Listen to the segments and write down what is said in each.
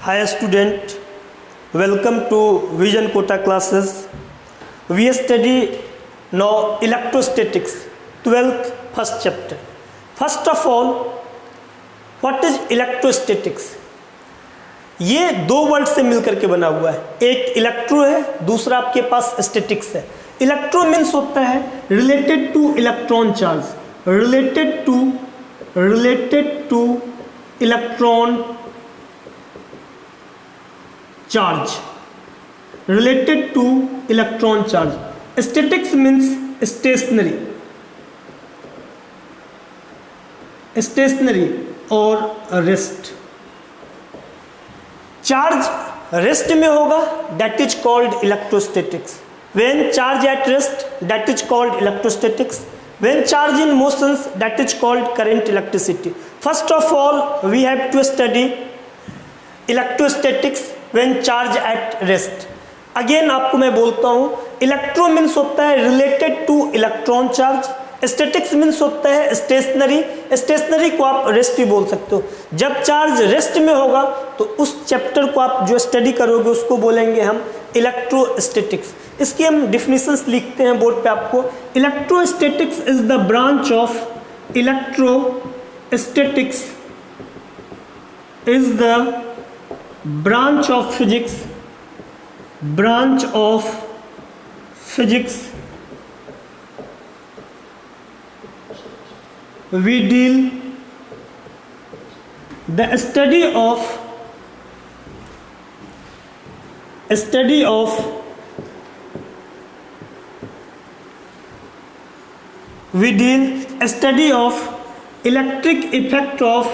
Hi student, welcome to Vision Quota classes. We study now electrostatics, 12th first chapter. First of all, what is electrostatics? ये दो word से मिलकर के बना हुआ है, एक इलेक्ट्रो है, दूसरा आपके पास स्टैटिक्स है। इलेक्ट्रो मीन्स होता है related to electron charge, related to electron charge, related to electron charge. Statics means stationary और रेस्ट। चार्ज रेस्ट में होगा, that is called electrostatics. When charge at rest, that is called electrostatics. When charge in motions, that is called current electricity. First of all we have to study electrostatics when charge at rest. Again आपको मैं बोलता हूं, electro means होता है related to electron charge, statics means होता है stationery. Stationery को आप रेस्ट भी बोल सकते हो। जब चार्ज रेस्ट में होगा तो उस चैप्टर को आप जो स्टडी करोगे उसको बोलेंगे हम इलेक्ट्रोस्टैटिक्स। इसकी हम डिफिनीशंस लिखते हैं बोर्ड पे आपको। Electrostatics is the branch of electrostatics is the branch of physics we deal the study of electric effect of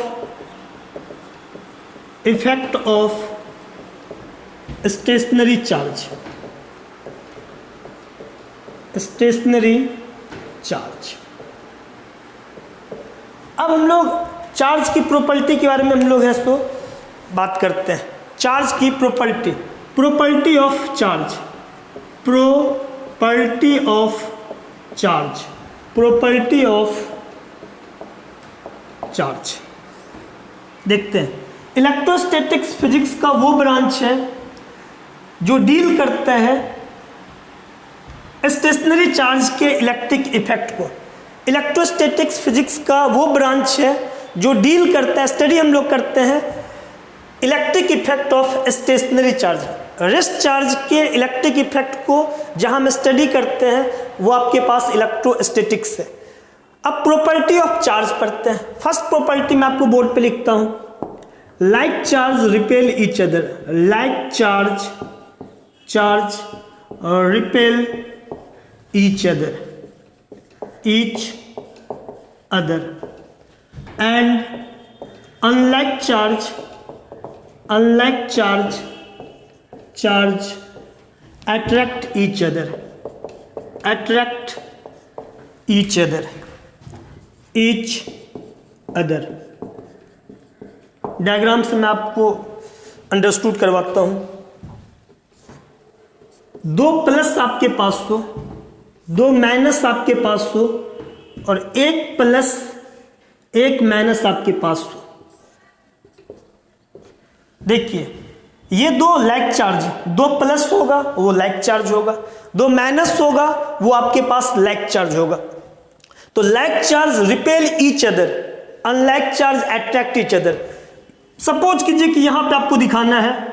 stationary charge। अब हम लोग चार्ज की प्रॉपर्टी के बारे में हम लोग है सो बात करते हैं। चार्ज की प्रॉपर्टी ऑफ चार्ज देखते हैं। इलेक्ट्रोस्टैटिक्स फिजिक्स का वो ब्रांच है जो डील करता है स्टेशनरी चार्ज के इलेक्ट्रिक इफेक्ट को। इलेक्ट्रोस्टैटिक्स फिजिक्स का वो ब्रांच है जो डील करता है, स्टडी हम लोग करते हैं electric effect of stationary charge. Rest charge के इलेक्ट्रिक इफेक्ट को जहां हम स्टडी करते हैं वो आपके पास इलेक्ट्रोस्टैटिक्स है। अब प्रॉपर्टी ऑफ चार्ज पढ़ते हैं। फर्स्ट प्रॉपर्टी मैं आपको बोर्ड पे लिखता हूं, like charge repel each other. Like charge repel each other and unlike charge attract each other diagram से मैं आपको अंडरस्टूड करवाता हूं। दो प्लस आपके पास हो, दो माइनस आपके पास हो और एक प्लस एक माइनस आपके पास हो। देखिए ये दो लाइक चार्ज, दो प्लस होगा वो लाइक चार्ज होगा, दो माइनस होगा वो आपके पास लाइक चार्ज होगा। तो like charge repel each other, unlike charge attract each other. Suppose कीजिए कि यहां पे आपको दिखाना है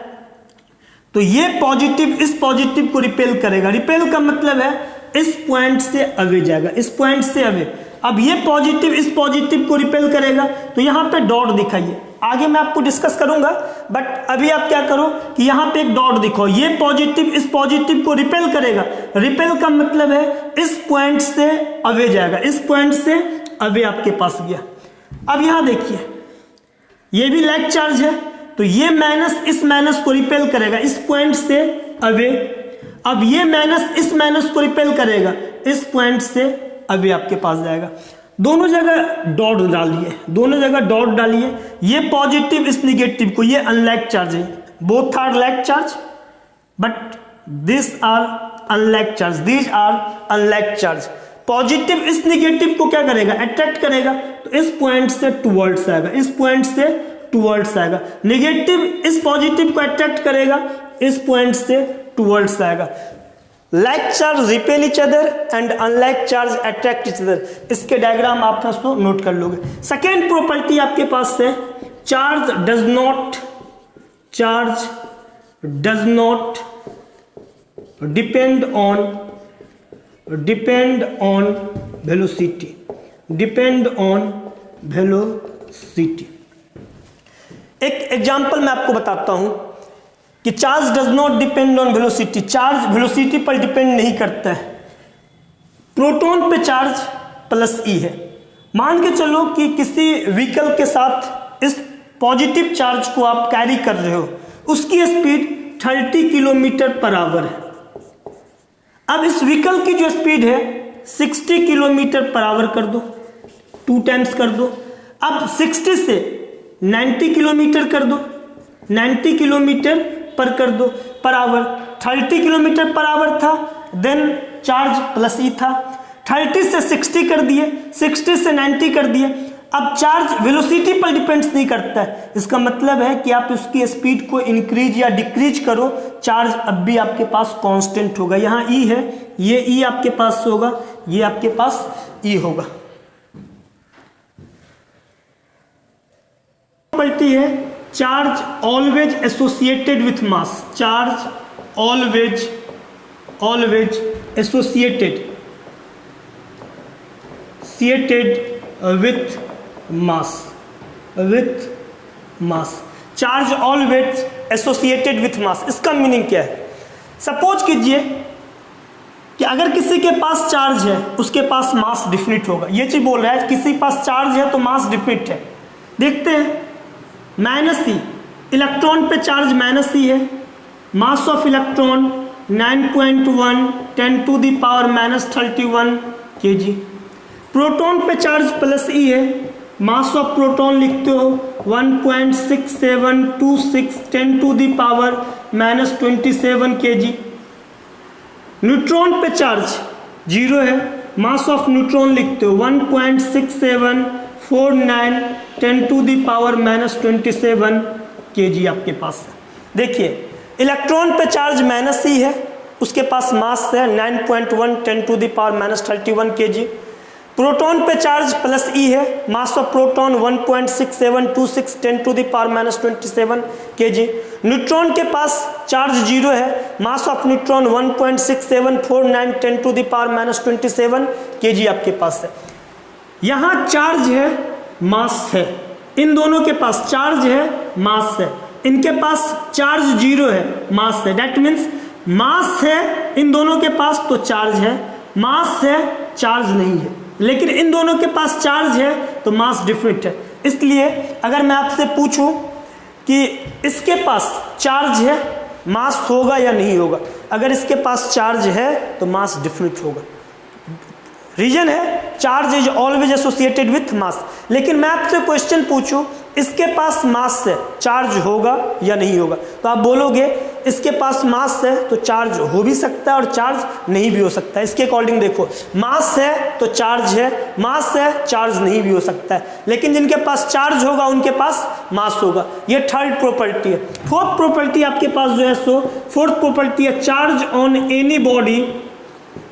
तो ये पॉजिटिव इस पॉजिटिव को रिपेल करेगा। रिपेल का मतलब है इस पॉइंट से अवे जाएगा, इस पॉइंट से अवे। अब ये पॉजिटिव इस पॉजिटिव को रिपेल करेगा तो यहां पे डॉट दिखाइए। आगे मैं आपको डिस्कस करूंगा बट अभी आप क्या करो कि यहां पे एक डॉट दिखाओ। ये पॉजिटिव इस पॉजिटिव को रिपेल करेगा। रिपेल का मतलब है इस पॉइंट से अवे जाएगा, इस पॉइंट से अवे आपके पास गया। अब यहां देखिए ये भी लाइक चार्ज है तो ये माइनस इस माइनस को रिपेल करेगा, इस पॉइंट से अवे। अब ये माइनस इस माइनस को रिपेल करेगा, इस पॉइंट से अवे आपके पास जाएगा। दोनों जगह डॉट डालिए, ये पॉजिटिव इस निगेटिव को, ये अनलाइक चार्ज है। Both are like charge but this are unlike charge. Positive इस निगेटिव को क्या करेगा, अट्रैक्ट करेगा। तो इस पॉइंट से टुवर्ड्स आएगा, इस पॉइंट से टूवर्ड्स आएगा, नेगेटिव इस पॉजिटिव को अट्रैक्ट करेगा, इस पॉइंट से टूवर्ड्स आएगा। Like charge repel each other and unlike charge attract each other. इसके डायग्राम आप दोस्तों नोट कर लोगे। सेकेंड प्रॉपर्टी आपके पास है charge does not depend on velocity, एक एग्जांपल मैं आपको बताता हूं कि charge does not depend on velocity, charge velocity पर डिपेंड नहीं करता है। प्रोटॉन पे चार्ज प्लस ई है। मान के चलो कि किसी व्हीकल के साथ इस पॉजिटिव चार्ज को आप कैरी कर रहे हो, उसकी स्पीड 30 किलोमीटर पर आवर है। अब इस व्हीकल की जो स्पीड है 60 किलोमीटर पर आवर कर दो, 2 टाइम्स कर दो। अब 60 से 90 किलोमीटर कर दो, 90 किलोमीटर पर कर दो per hour. 30 kilometre per hour था, देन चार्ज प्लस ई था। 30 से 60 कर दिए, 60 से 90 कर दिए। अब चार्ज वेलोसिटी पर डिपेंड्स नहीं करता है। इसका मतलब है कि आप उसकी स्पीड को इंक्रीज या डिक्रीज करो, चार्ज अब भी आपके पास कांस्टेंट होगा। यहाँ ई है, ये ई आपके पास होगा, ये आपके पास ई होगा। प्रॉपर्टी है charge always associated with mass, charge always associated with mass, charge always associated with mass. इसका मीनिंग क्या है? सपोज कीजिए कि अगर किसी के पास चार्ज है, उसके पास मास डिफिनिट होगा। ये चीज बोल रहा है किसी के पास चार्ज है तो मास डिफिनिट है। देखते हैं, माइनस ई, इलेक्ट्रॉन पे चार्ज माइनस ई है। Mass of electron 9.1 10 to the power -31 kg। Proton पे चार्ज प्लस ई है। मास ऑफ प्रोटॉन लिखते हो 1.6726 10 to the power -27 kg। Neutron पे चार्ज 0 है। मास ऑफ न्यूट्रॉन लिखते हो 1.6749 10 टू द पावर -27 kg आपके पास है। देखिए, इलेक्ट्रॉन पे चार्ज माइनस ई है, उसके पास मास है 9.1 10 to the power -31 kg। Proton पे चार्ज प्लस ई है, mass of proton 1.6726 10 to the power -27 kg। Neutron के पास चार्ज 0 है, mass of neutron 1.6749 10 to the power -27 kg आपके पास है। यहाँ चार्ज है, मास है, इन दोनों के पास चार्ज है, मास है। इनके पास चार्ज 0 है, मास है। दैट मीन्स मास है इन दोनों के पास तो चार्ज है, मास है चार्ज नहीं है। लेकिन इन दोनों के पास चार्ज है तो मास डिफरेंट है। इसलिए अगर मैं आपसे पूछूं कि इसके पास चार्ज है, मास होगा या नहीं होगा? अगर इसके पास चार्ज है तो मास डिफरेंट होगा। रीजन है charge is always associated with mass. लेकिन मैं आपसे क्वेश्चन पूछूं इसके पास मास है, चार्ज होगा या नहीं होगा? तो आप बोलोगे इसके पास मास है तो चार्ज हो भी सकता है और चार्ज नहीं भी हो सकता है। इसके अकॉर्डिंग देखो, मास है तो चार्ज है, मास है चार्ज नहीं भी हो सकता है। लेकिन जिनके पास चार्ज होगा उनके पास मास होगा। ये थर्ड प्रॉपर्टी है। फोर्थ प्रॉपर्टी आपके पास जो है सो फोर्थ प्रॉपर्टी है charge on any body,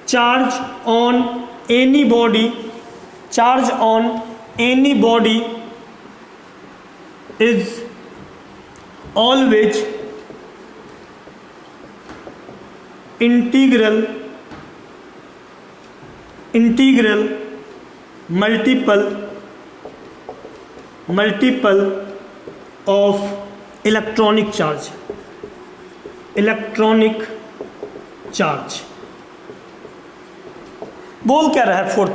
charge on any body, charge on any body is always integral multiple of electronic charge, बोल क्या रहा है? Fourth,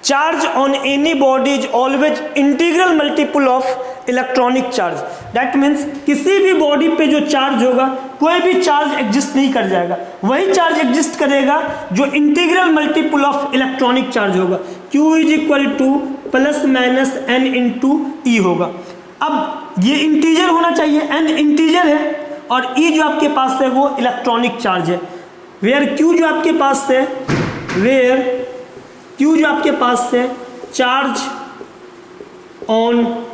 charge on any body is always integral multiple of electronic charge. That means किसी भी body पे जो charge होगा, कोई भी चार्ज एग्जिस्ट नहीं कर जाएगा, वही चार्ज एग्जिस्ट करेगा जो integral multiple of electronic charge होगा। Q is equal to plus minus n into e होगा। अब ये इंटीजर होना चाहिए, n इंटीजर है और E जो आपके पास है वो इलेक्ट्रॉनिक चार्ज है। वेयर Q जो आपके पास है, वेयर Q जो आपके पास है charge on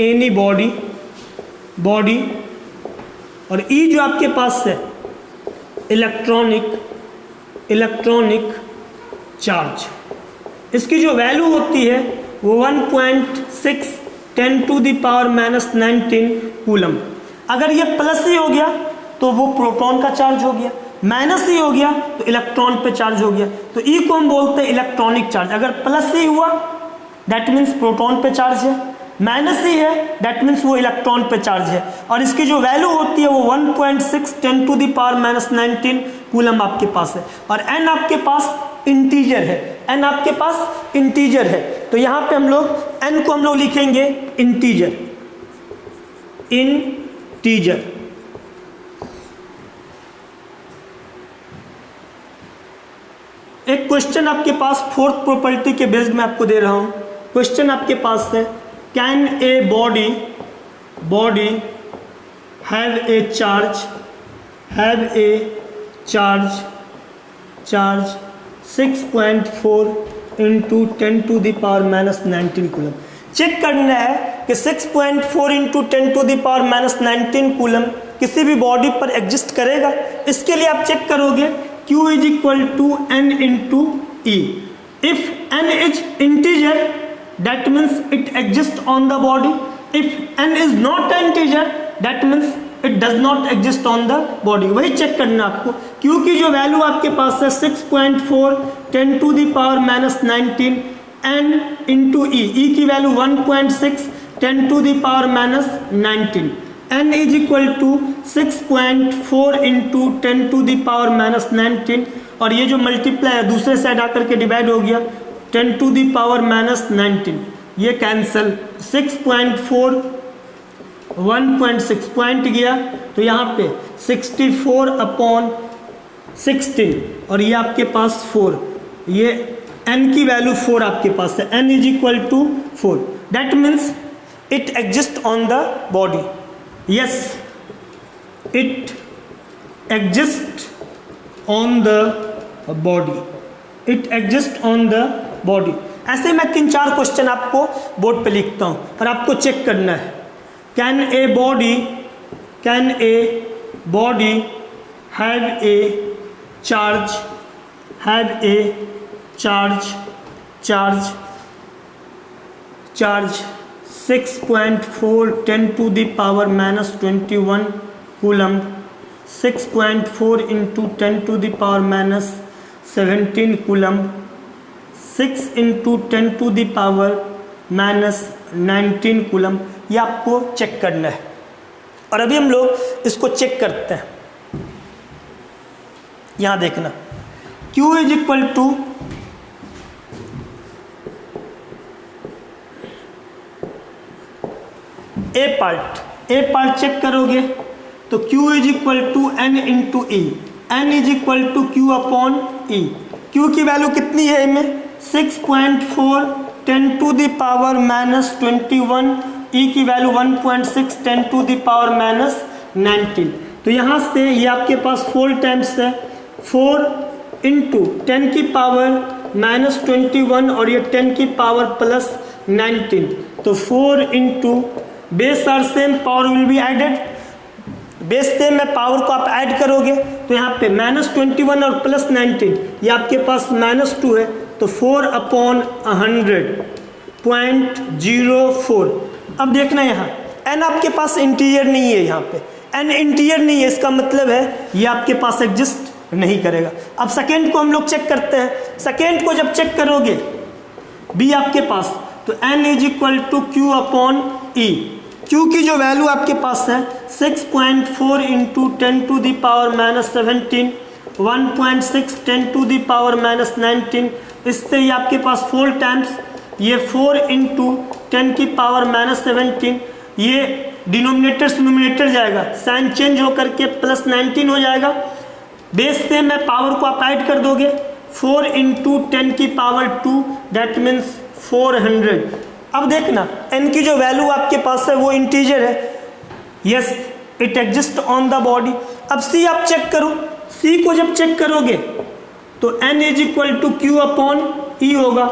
any body, body, और ई जो आपके पास है इलेक्ट्रॉनिक चार्ज। इसकी जो वैल्यू होती है वो 1.6 10⁻⁻19 कूलम। अगर ये प्लस ही हो गया तो वो प्रोटॉन का चार्ज हो गया, माइनस ही हो गया तो इलेक्ट्रॉन पे चार्ज हो गया। तो ई को हम बोलते हैं इलेक्ट्रॉनिक चार्ज। अगर प्लस ही हुआ दैट मीन्स प्रोटॉन पे चार्ज है, माइनस ही है दैट मीन्स वो इलेक्ट्रॉन पे चार्ज है। और इसकी जो वैल्यू होती है वो 1.6 10⁻⁻19 कूलम आपके पास है। और एन आपके पास इंटीजर है, एन आपके पास इंटीजर है। तो यहाँ पे हम लोग एन को हम लोग लिखेंगे इंटीजर। एक क्वेश्चन आपके पास फोर्थ प्रॉपर्टी के बेस्ड में आपको दे रहा हूं। क्वेश्चन आपके पास है, can a body have a charge 6.4 × 10⁻⁻19 coulomb. Check करना है कि 6.4 × 10⁻⁻19 कूलम किसी भी बॉडी पर एग्जिस्ट करेगा। इसके लिए आप चेक करोगे Q = N × E. If N is integer, that means it exists on the body. If N is not an integer, that means it does not exist on the body. वही check करना आपको। Q की जो value आपके पास है 6.4 10⁻⁻19 N × E. E की value 1.6 10⁻⁻19। N is equal to 6.4 × 10⁻⁻19, और ये जो मल्टीप्लाई है दूसरे साइड आकर के डिवाइड हो गया 10⁻⁻19, ये कैंसल। 6.4 1.6 पॉइंट गया तो यहाँ पे 64/16, और ये आपके पास 4, ये n की वैल्यू 4 आपके पास है। N is equal to 4, that means it exists on the body. Yes, it exists on the body. It exists on the body. ऐसे मैं 3-4 क्वेश्चन आपको बोर्ड पे लिखता हूँ और आपको चेक करना है। Can a body have a charge 6.4 10⁻⁻21 coulomb, 6.4 × 10⁻⁻17 coulomb, 6 × 10⁻⁻19 coulomb. ये आपको चेक करना है। और अभी हम लोग इसको चेक करते हैं। यहाँ देखना, Q = ए पार्ट चेक करोगे तो Q = N × E। N = Q/E। Q की वैल्यू कितनी है इनमें 6.4 10⁻⁻21, E की वैल्यू 1.6 10⁻⁻19। तो यहाँ से ये आपके पास 4 टाइम्स है, 4 × 10⁻⁻21 और ये 10⁻+19, तो 4 × base are same, power will be added. Base same है, पावर को आप ऐड करोगे तो यहाँ पे -21 और +19, ये आपके पास -2 है, तो 4/100.04। अब देखना यहाँ n आपके पास इंटीजर नहीं है, यहाँ पे n इंटीजर नहीं है, इसका मतलब है ये आपके पास एग्जिस्ट नहीं करेगा। अब सेकेंड को हम लोग चेक करते हैं। सेकेंड को जब चेक करोगे b आपके पास, तो n = Q/E। Q की जो वैल्यू आपके पास है 6.4 × 10⁻⁻17, 1.6 10⁻⁻19, इससे ये आपके पास 4 टाइम्स, ये 4 × 10⁻⁻17, ये डिनोमिनेटर से न्यूमरेटर जाएगा, साइन चेंज होकर के +19 हो जाएगा। बेस से मैं पावर को आप ऐड कर दोगे 4 × 10⁻2, दैट मीन्स 400। अब देखना n की जो वैल्यू आपके पास है वो इंटीजर है। Yes, it exist on the body. अब c आप चेक करो, c को जब चेक करोगे तो n = Q/E होगा।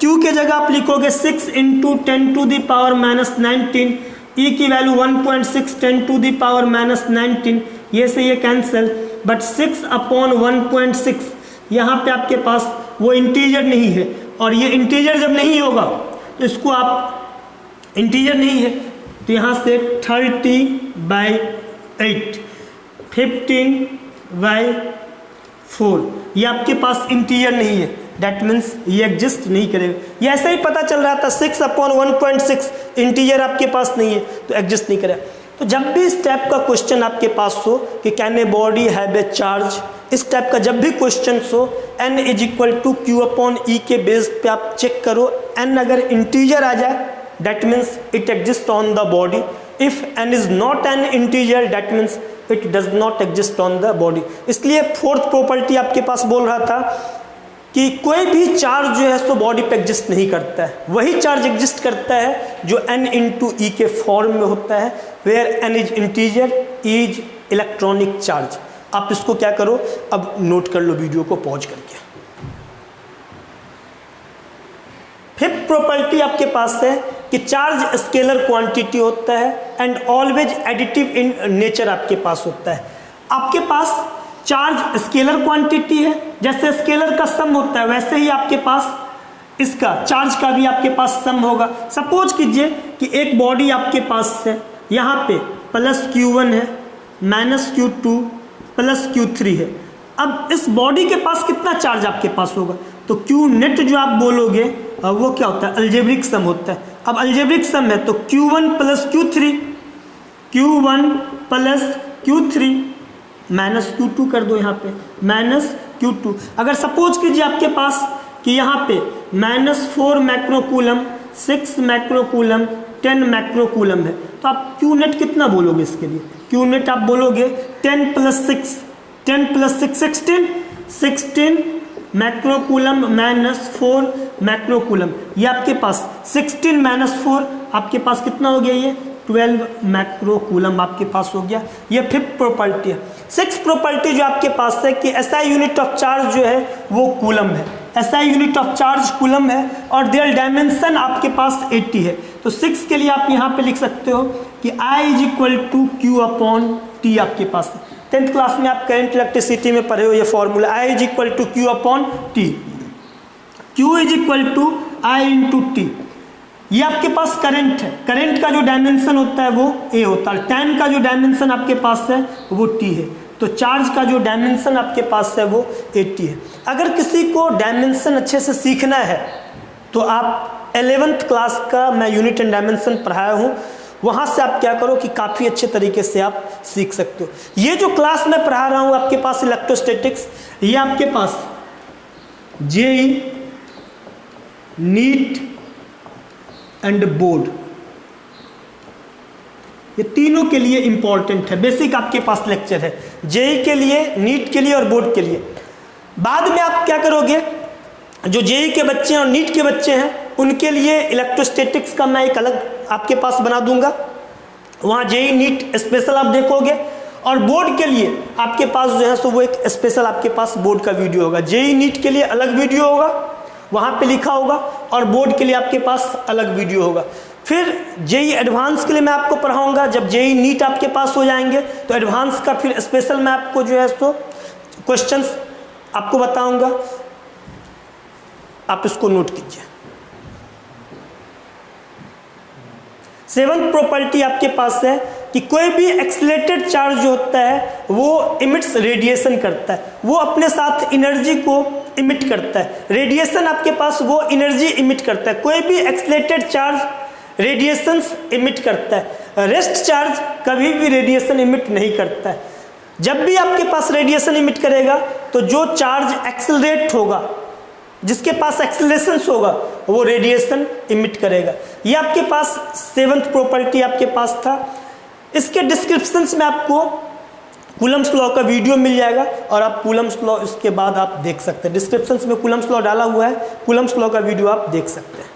Q के जगह आप लिखोगे 6 × 10⁻⁻19, ई की वैल्यू 1.6 10 टू द पावर -19, ये से ये कैंसिल, बट 6/1.6 यहाँ पे आपके पास वो इंटीजर नहीं है, और ये इंटीजर जब नहीं होगा तो इसको आप, इंटीजर नहीं है तो यहाँ से 30/8, 15/4, ये आपके पास इंटीजर नहीं है, डैट मीन्स ये एग्जिस्ट नहीं करेगा। ये ऐसा ही पता चल रहा था 6/1.6 इंटीजर आपके पास नहीं है तो एग्जिस्ट नहीं करेगा। तो जब भी इस टाइप का क्वेश्चन आपके पास हो कि can a body have a charge, इस टाइप का जब भी क्वेश्चन हो, n is equal to Q/E के बेस पे आप चेक करो, n अगर इंटीजर आ जाए that means it exist on the body, if n is not an integer that means it does not exist on the body. इसलिए fourth property आपके पास बोल रहा था कि कोई भी चार्ज जो है सो बॉडी पे एग्जिस्ट नहीं करता है, वही चार्ज एग्जिस्ट करता है जो n इंटू ई के फॉर्म में होता है, where n is integer, is electronic charge. आप इसको क्या करो, अब नोट कर लो वीडियो को पॉज करके। फिफ्थ प्रॉपर्टी आपके पास है कि चार्ज स्केलर क्वांटिटी होता है and always additive in nature आपके पास होता है। आपके पास चार्ज स्केलर क्वांटिटी है, जैसे स्केलर का सम होता है वैसे ही आपके पास इसका चार्ज का भी आपके पास सम होगा। सपोज कीजिए कि एक बॉडी आपके पास है, यहाँ पे +Q1 है, -Q2 +Q3 है। अब इस बॉडी के पास कितना चार्ज आपके पास होगा, तो Q नेट जो आप बोलोगे वो क्या होता है, अलजेब्रिक सम होता है। अब अलजेब्रिक सम है तो Q1 + Q3, Q1 + Q3 -Q2 कर दो, यहाँ पे -Q2। अगर सपोज कीजिए आपके पास कि यहाँ पे -4 माइक्रोकूलम, 6 माइक्रोकूलम, 10 माइक्रोकूलम है, तो आप Q नेट कितना बोलोगे इसके लिए, Q नेट आप बोलोगे 10 + 6, 10 + 6 16, 16 माइक्रोकूलम -4 माइक्रोकूलम, ये आपके पास 16 - 4 आपके पास कितना हो गया, ये 12 माइक्रोकूलम आपके पास हो गया। ये फिफ्थ प्रॉपर्टी है। सिक्स्थ प्रॉपर्टी जो आपके पास है कि SI यूनिट ऑफ चार्ज जो है वो कूलम है, SI unit of charge coulomb है और देयर डायमेंशन आपके पास 80 है। तो 6 के लिए आप यहाँ पे लिख सकते हो कि I = Q/T आपके पास है। 10th क्लास में आप करंट इलेक्ट्रिसिटी में पढ़े हो ये formula, I = Q/T, Q = I × T। ये आपके पास करंट है, करंट का जो डायमेंशन होता है वो A होता है, tan का जो डायमेंशन आपके पास है वो T है, तो चार्ज का जो डायमेंशन आपके पास है वो 80 है। अगर किसी को डायमेंशन अच्छे से सीखना है तो आप 11th क्लास का मैं यूनिट एंड डायमेंशन पढ़ाया हूँ, वहाँ से आप क्या करो कि काफ़ी अच्छे तरीके से आप सीख सकते हो। ये जो क्लास मैं पढ़ा रहा हूँ आपके पास इलेक्ट्रोस्टैटिक्स, ये आपके पास JEE, नीट एंड बोर्ड, ये तीनों के लिए इंपॉर्टेंट है। बेसिक आपके पास लेक्चर है JEE के लिए, नीट के लिए और बोर्ड के लिए। बाद में आप क्या करोगे, जो JEE के बच्चे हैं और नीट के बच्चे हैं उनके लिए इलेक्ट्रोस्टैटिक्स का मैं एक अलग आपके पास बना दूंगा, वहाँ JEE नीट स्पेशल आप देखोगे, और बोर्ड के लिए आपके पास जो है सो वो एक स्पेशल आपके पास बोर्ड का वीडियो होगा। JEE नीट के लिए अलग वीडियो होगा, वहाँ पे लिखा होगा, और बोर्ड के लिए आपके पास अलग वीडियो होगा। फिर JEE एडवांस के लिए मैं आपको पढ़ाऊँगा, जब JEE नीट आपके पास हो जाएंगे तो एडवांस का फिर स्पेशल मैं आपको जो है सो क्वेश्चंस आपको बताऊँगा, आप इसको नोट कीजिए। 7th प्रॉपर्टी आपके पास है कि कोई भी एक्सीलरेटेड चार्ज जो होता है वो इमिट्स रेडिएशन करता है, वो अपने साथ एनर्जी को इमिट करता है। रेडिएशन आपके पास वो एनर्जी इमिट करता है, कोई भी एक्सीलरेटेड चार्ज रेडिएशंस इमिट करता है। रेस्ट चार्ज कभी भी रेडिएशन इमिट नहीं करता है। जब भी आपके पास रेडिएशन इमिट करेगा तो जो चार्ज एक्सेलरेट होगा, जिसके पास एक्सेलरेशन होगा, वो रेडिएशन इमिट करेगा। ये आपके पास 7th प्रॉपर्टी आपके पास था। इसके डिस्क्रिप्शंस में आपको कूलम्स लॉ का वीडियो मिल जाएगा और आप कूलम्स लॉ इसके बाद आप देख सकते हैं। डिस्क्रिप्शंस में कूलम्स लॉ डाला हुआ है, कूलम्स लॉ का वीडियो आप देख सकते हैं।